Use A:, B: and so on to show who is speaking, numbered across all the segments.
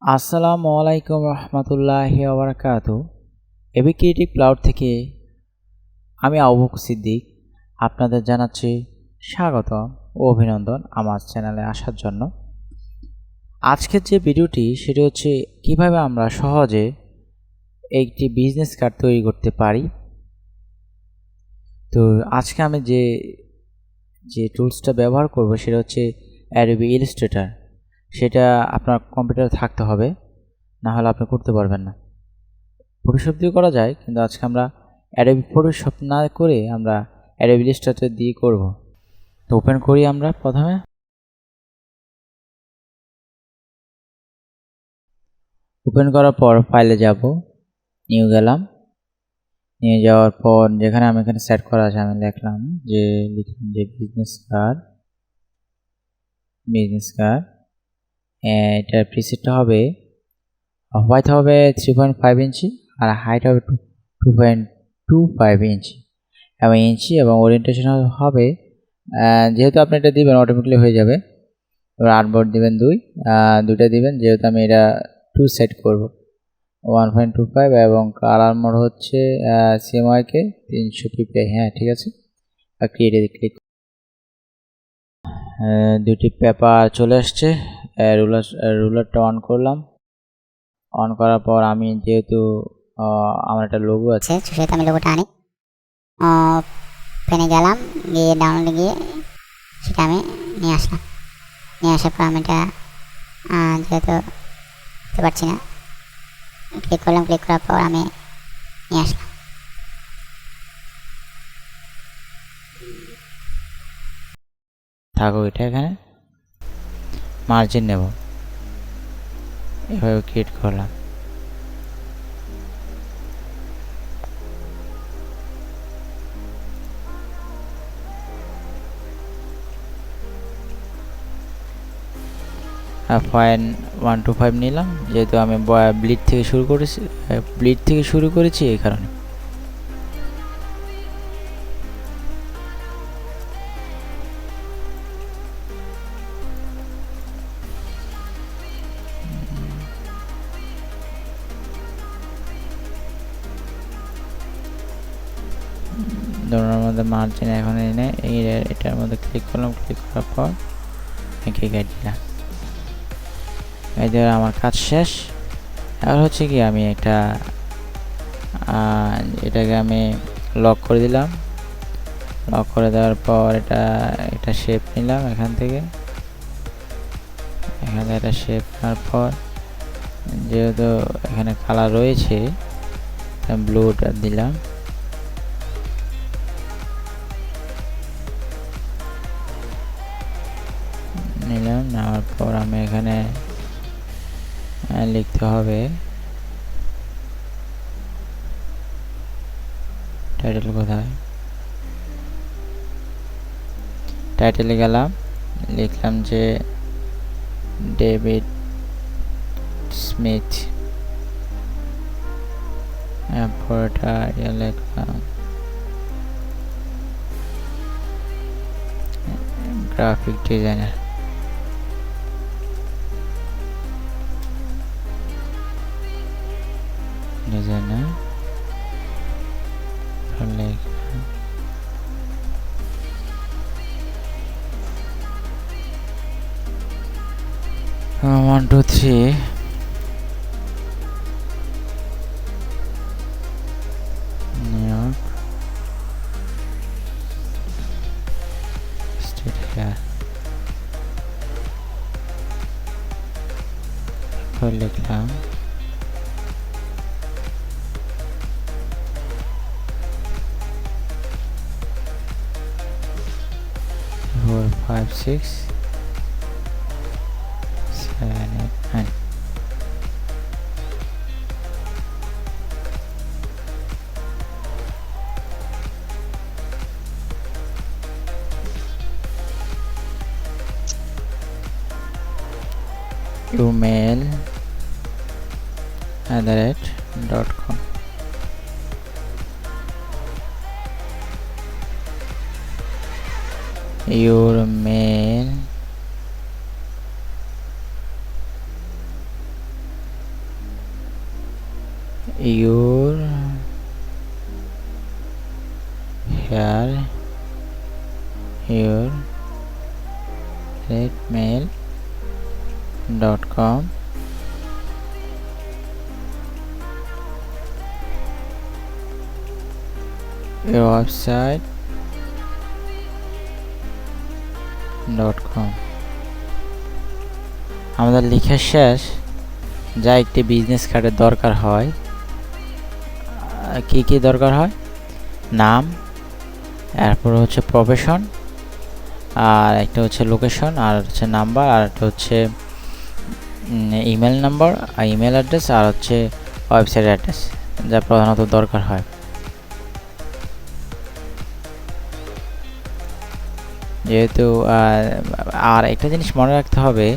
A: আসসালামু আলাইকুম রহমতুল্লাহি ওয়া বারাকাতুহু। এবি ক্রিয়েটিভ ক্লাউড থেকে আমি আবু বকর সিদ্দিক আপনাদের জানাচ্ছি স্বাগতম ও অভিনন্দন আমার চ্যানেলে আসার জন্য। আজকের যে ভিডিওটি সেটি হচ্ছে কিভাবে আমরা সহজে একটি বিজনেস কার্ড তৈরি করতে পারি। তো আজকে আমি যে টুলসটা ব্যবহার করব সেটা হচ্ছে অ্যাডোবি ইলাস্ট্রেটর। সেটা আপনার কম্পিউটারে থাকতে হবে, না হলে আপনি করতে পারবেন না। ফটোশপ দিয়ে করা যায়, কিন্তু আজকে আমরা অ্যাডোবি ফটোশপ না করে আমরা অ্যাডোবি ইলাস্ট্রেটর দিয়ে করব। তো ওপেন করি আমরা প্রথমে। ওপেন করার পর ফাইলে যাব, নিউ গেলাম। নিয়ে যাওয়ার পর যেখানে আমি এখানে সেট করা আছে আমি লিখলাম যে বিজনেস কার্ড। এটার প্রিসেটটা হবে হোয়াইট হবে 3.5 ইঞ্চি আর হাইট হবে 2.25 ইঞ্চি এবং ওরিয়েন্টেশন হবে, যেহেতু আপনি এটা দিবেন অটোমেটিকলি হয়ে যাবে। এবার আর্টবোর্ড দিবেন দুইটা দিবেন, যেহেতু আমি এটা 2 সেট করব 1.25 এবং কালার মোড হচ্ছে সিএমওয়াইকে 300 পিপিআই। হ্যাঁ, ঠিক আছে। আর ক্রিয়েটে ক্লিক, দুটি পেপার চলে আসছে। রুলারটা অন করলাম। অন করার পর আমি যেহেতু আমার একটা লোগো আছে
B: সেটা আমি লোগোটা আনি, পেনে গেলাম, গিয়ে ডাউনলোডে গিয়ে সেটা আমি নিয়ে আসলাম। নিয়ে আসার পর আমি এটা যেহেতু বুঝতে পারছি না, ক্লিক করলাম। ক্লিক করার পর আমি নিয়ে আসলাম।
A: থাকো, এটা এখানে মার্জিন নেব, এভাবে ক্রিয়েট করলাম। পয়েন্ট 125 নিলাম, যেহেতু আমি ব্লিড থেকে শুরু করেছি এই কারণে। ধরুন মধ্যে মার্জিন এখন এনে এটার মধ্যে ক্লিক করলাম। ক্লিক করার পর এঁকে দিলাম। এই যে আমার কাজ শেষ। এখন হচ্ছে কি আমি এটাকে আমি লক করে দিলাম। লক করে দেওয়ার পর এটা শেপ নিলাম এখানে একটা শেপ নেওয়ার পর, যেহেতু এখানে কালার রয়েছে ব্লুটা দিলাম। নেওয়ার পর আমি এখানে লিখতে হবে টাইটেল কোথায়। টাইটেলে গেলাম, লিখলাম যে ডেভিড স্মিথ। এরপর এটা লিখলাম গ্রাফিক ডিজাইনার। লিখলাম 1 2 3 নিউইয়র্ক স্টেট হেয়ার। লিখলাম 4 5 6 7 8 9। email@com। your mail your here your redmail.com your website.com। আমাদের লেখা শেষ। যা একটি বিজনেস কার্ডের দরকার হয়, কি কি দরকার হয়? নাম, এরপর হচ্ছে প্রফেশন, আর একটা হচ্ছে লোকেশন, আর হচ্ছে নাম্বার, আর একটা হচ্ছে ইমেল নাম্বার আর ইমেল অ্যাড্রেস, আর হচ্ছে ওয়েবসাইট অ্যাড্রেস, যা প্রধানত দরকার হয়। যেহেতু আর একটা জিনিস মনে রাখতে হবে,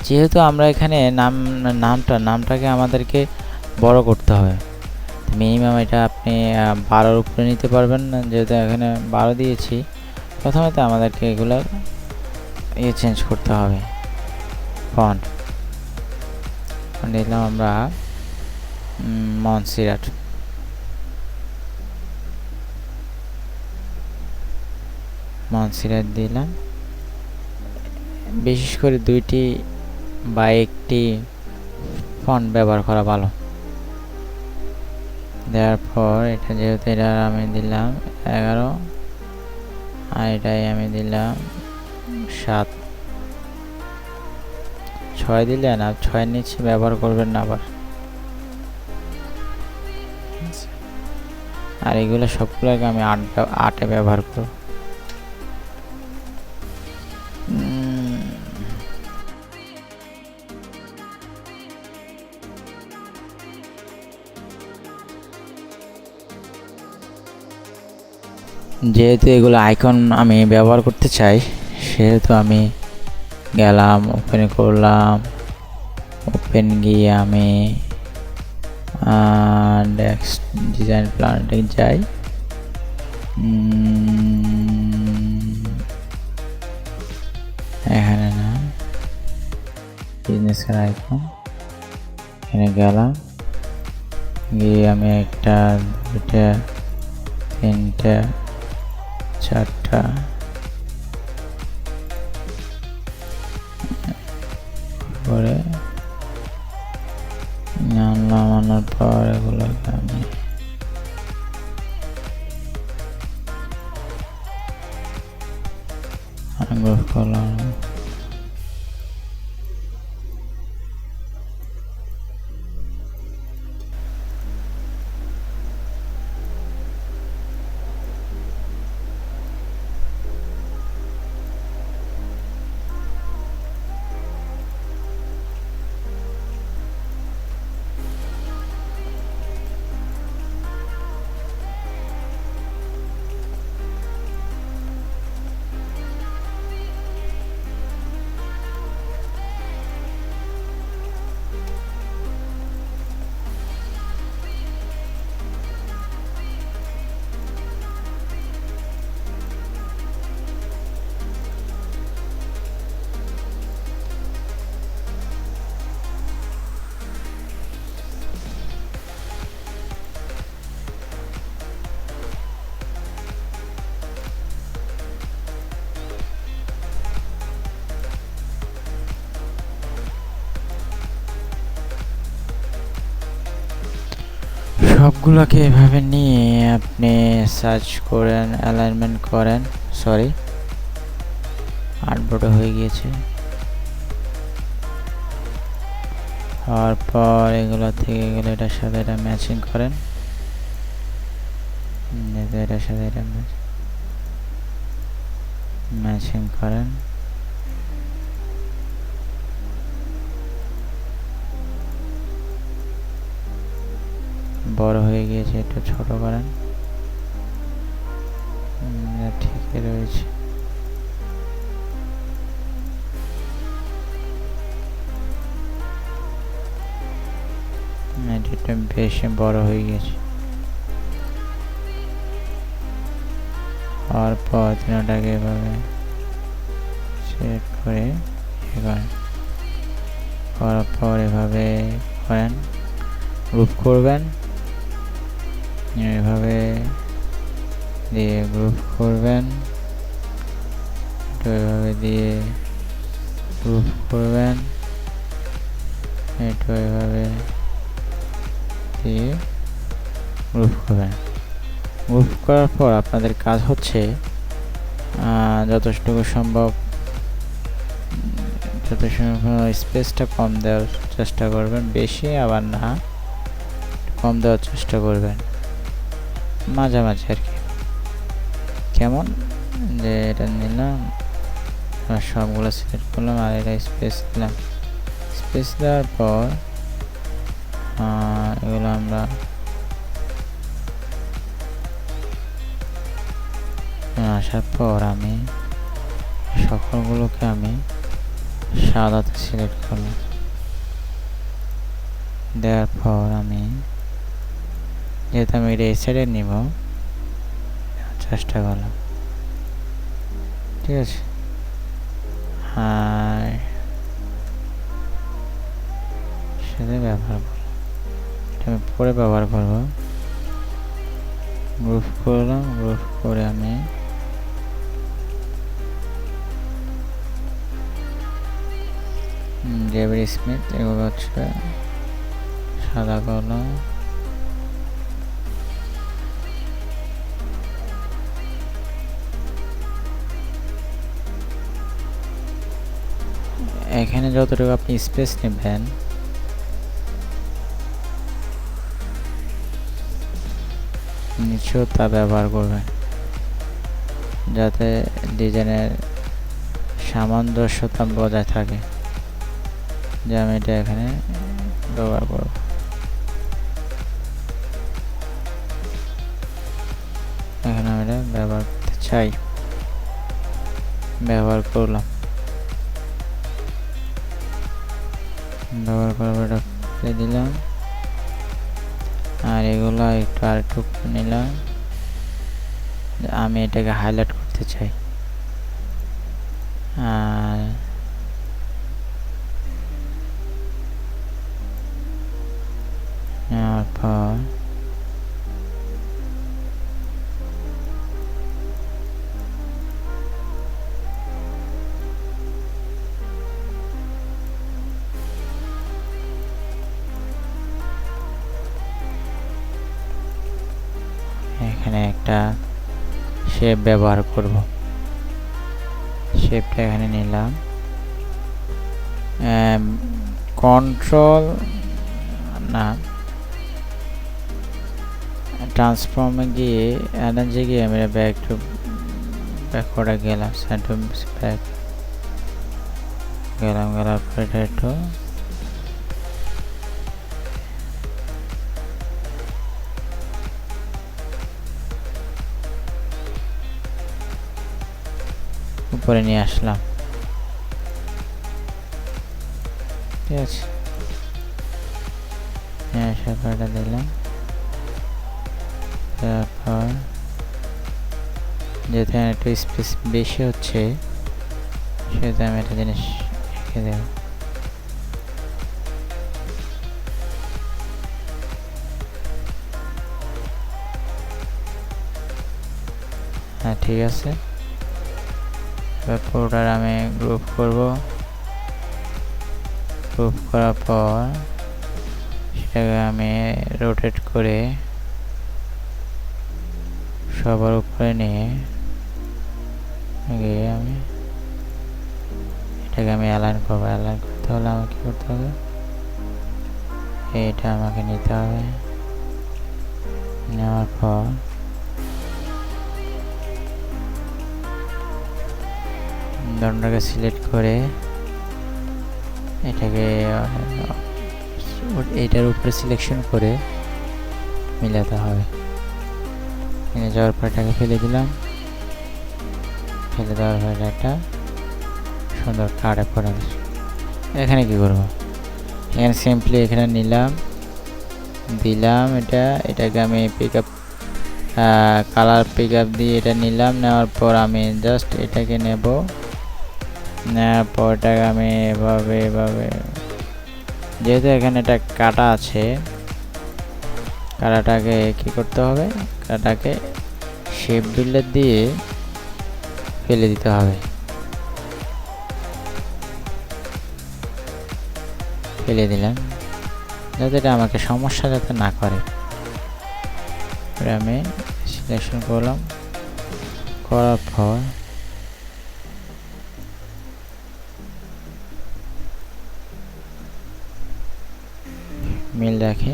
A: যেহেতু আমরা এখানে নামটাকে আমাদেরকে বড় করতে হবে। মিনিমাম এটা আপনি 12 উপরে নিতে পারবেন না, যেহেতু এখানে 12 দিয়েছি। প্রথমত আমাদেরকে এগুলো চেঞ্জ করতে হবে। ফন্ট দিলাম আমরা মনসিরাট দিলাম। বিশেষ করে 2টি বা একটি ফন্ট ব্যবহার করা ভালো। দেওয়ার পর এটা যেহেতু এটা আমি দিলাম 11, আর এটাই আমি দিলাম 7। 6 দিলেন, আর 6 নিচে ব্যবহার করবেন না আবার। আর এগুলো সবগুলোকে আমি 8-এ ব্যবহার করব। যেহেতু এগুলো আইকন আমি ব্যবহার করতে চাই, সেহেতু আমি গেলাম, ওপেন করলাম। ওপেন গিয়ে আমি ডিজাইন প্ল্যানেটে যাই। এখানে না, বিজনেস আইকন, এখানে গেলাম, গিয়ে আমি 1টা 2টা 3টা 4টা পরে নামানোর পর এগুলোকে আমি আগ্রহ করলাম। সবগুলোকে এভাবে নিয়ে আপনি সার্চ করেন, অ্যালাইনমেন্ট করেন। সরি, আর্টবোর্ডে হয়ে গিয়েছে। হওয়ার পর এগুলো থেকে গেলে এটার সাথে এটা ম্যাচিং করেন, এটার সাথে এটা ম্যাচিং করেন। বড় হয়ে গিয়েছে, একটু ছোট করেন। ঠিকই রয়েছে। এটা বেশি বড় হয়ে গেছে। হওয়ার পর তিনটাকে এভাবে সেট করে করার পর এভাবে করেন। গ্রুপ করবেন, এভাবে দিয়ে গ্রুপ করবেন, এভাবে দিয়ে গ্রুপ করবেন, এটা এভাবে দিয়ে গ্রুপ করবেন। গ্রুপ করার পর আপনাদের কাজ হচ্ছে যতটুকু সম্ভব স্পেসটা কম দেওয়ার চেষ্টা করবেন, বেশি আবার না, কম দেওয়ার চেষ্টা করবেন, মাঝামাঝি আর কি। কেমন যে এটা নিলাম, সবগুলো সিলেক্ট করলাম আর এটা স্পেস দিলাম। স্পেস দেওয়ার পর এগুলো আমরা আসার পর আমি সকলগুলোকে আমি সাদাতে সিলেক্ট করলাম। দেওয়ার পর আমি যেহেতু আমি এটা এই সাইডে নিব চেষ্টা করলাম, ঠিক আছে। আর সাথে ব্যবহার করলাম, এটা আমি পরে ব্যবহার করব। গ্রুপ করলাম, গ্রুপ করে আমি ডেভিড স্মিথ এগুলো হচ্ছে সাদা করলাম। এখানে যতটুকু আপনি স্পেস নেবেন নিচেও তা ব্যবহার করবেন, যাতে ডিজাইনের সামঞ্জস্যতা বজায় থাকে। যে আমি এটা এখানে ব্যবহার করব। এখানে আমি এটা ব্যবহার করতে চাই, ব্যবহার করলাম। ব্যবহার করার এটা ফেলে দিলাম, আর এগুলো একটু নিলাম। আমি এটাকে হাইলাইট করতে চাই, আর নেওয়ার পর এখানে একটা শেপ ব্যবহার করব। শেপটা এখানে নিলাম, কন্ট্রোল না ট্রান্সফর্মে গিয়ে এনার্জি গিয়ে আমি ব্যাক করে গেলাম, ব্যাক গেলার পরে এটা একটু উপরে নিয়ে আসলাম, ঠিক আছে। সেটা দিলাম। তারপর যেহেতু একটু স্পেস বেশি হচ্ছে সেহেতু আমি একটা জিনিস রেখে দেব। হ্যাঁ, ঠিক আছে। এবার পুরোটার আমি গ্রুপ করব। গ্রুপ করার পর সেটাকে আমি রোটেট করে সবার উপরে নিয়ে গিয়ে আমি এটাকে আমি অ্যালাইন করবো। অ্যালাইন করতে হলে আমাকে কি করতে হবে, এইটা আমাকে নিতে হবে। নেওয়ার পর দণ্ডটাকে সিলেক্ট করে এটাকে এইটার উপরে সিলেকশন করে মিলাতে হবে। মিলে যাওয়ার পর এটাকে ফেলে দিলাম। ফেলে দেওয়ার পর একটা সুন্দর কার্ডে পড়ে গেছে। এখানে কি করব, এখানে সিম্পলি এখানে নিলাম, দিলাম এটাকে আমি কালার পিক আপ দিয়ে এটা নিলাম। নেওয়ার পর আমি জাস্ট এটাকে নেব। নেওয়ার পর এটাকে আমি এভাবে যেহেতু এখানে এটা কাটা আছে কালারটাকে কি করতে হবে, কালারটাকে শেপ বিল্ডার দিয়ে ফেলে দিতে হবে, ফেলে দিলাম যাতে এটা আমাকে সমস্যা যাতে না করে। আমি সিলেকশন করলাম, করার পর মিল রাখে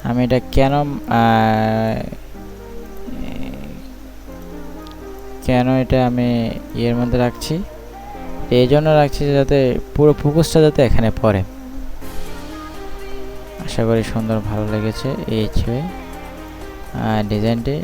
A: আমি এটা কেন এটা আমি এর মধ্যে রাখছি, এই জন্য রাখছি যাতে পুরো ফোকাসটা যাতে এখানে পড়ে। আশা করি সুন্দর ভালো লেগেছে এই ডিজাইনটি।